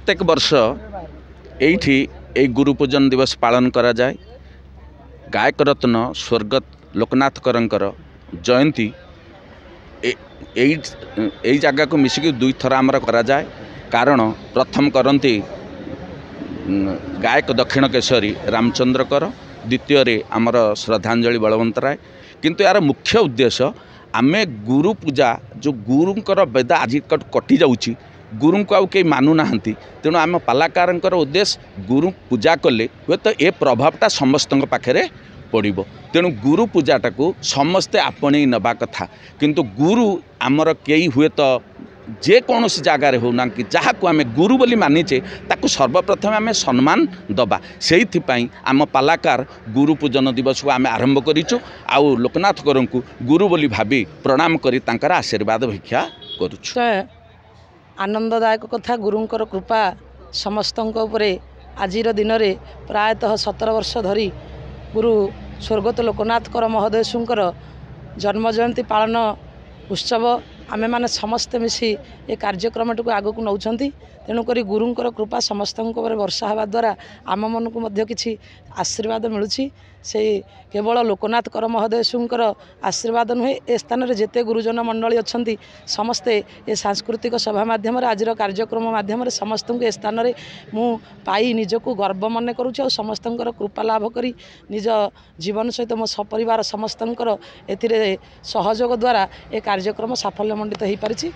प्रत्येक वर्ष एठी ए गुरु पूजन दिवस पालन करा जाए। गायक रत्न स्वर्गत लोकनाथ करंकर जयंती यही जगह को मिसिकी दुई थर आमर करा जाए। कारण प्रथम करती गायक दक्षिण केशरी रामचंद्र कर, द्वितीय आमर श्रद्धांजलि बलवंत राय। किंतु यार मुख्य उद्देश्य आमे गुरु पूजा जो गुरुंकर बेद आज कटि जाउची, गुरु को आउ कई मानु नाहंती, तेणु आम पालाकारंकर उद्देश्य गुरु पूजा कले हे तो ए प्रभावटा समस्त पाखे पड़ो। तेणु गुरु पूजाटा को समस्ते आपणे नबा कथा। किंतु गुरु आमर कई हुए तो जेकोसी जगार होना कि जहाँ को आम गुरु बोली मानिचे ताकू सर्वप्रथम आम सम्मान दबा। से आम पालाकार गुरु पूजन दिवस को आम आरंभ करूँ। आउ लोकनाथ कर गुरु बोली भावी प्रणाम करी तांकर आशीर्वाद भिक्षा करुछु। आनंददायक कथा गुरुंकर कृपा समस्त आजिर दिन में प्रायतः 17 वर्ष धरी गुरु स्वर्गत लोकनाथ कर महोदयशुंकर जन्म जयंती पालन उत्सव आमे माने समस्ते मिसी ये कार्यक्रम को आगक नौ। तेणुक गुरुंकर कृपा समस्त वर्षा हवा द्वारा आम मन को मध्य किछि आशीर्वाद मिलूँ। से केवल लोकनाथ कर महोदयशुंकर आशीर्वाद नुहे, ए स्थान में जिते गुरुजन मंडली अच्छा समस्ते ये सांस्कृतिक सभा माध्यम आज कार्यक्रम माध्यम समस्त ए स्थान में मुई निजक गर्व मन करुँच। समस्त कृपा लाभ करी निज जीवन सहित मो सपरिवार समस्त एथिरे सहयोग द्वारा ए कार्यक्रम साफल्यमंडित हो पारिछि।